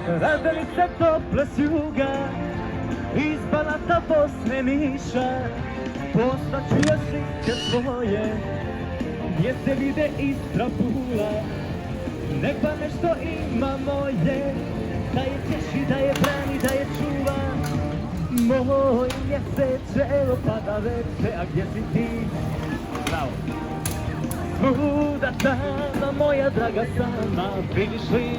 Radelice tople s juga, iz Banata, Bosne, Niša. Poslaću joj slike svoje, gdje se vide Istra, Pula. Nek pa nešto ima moje, da je tješi, da je brani, da je čuva. Moj mjeseče, evo pada veče, a gdje si ti? Bravo. Svuda tama, moja draga sama, vidiš li?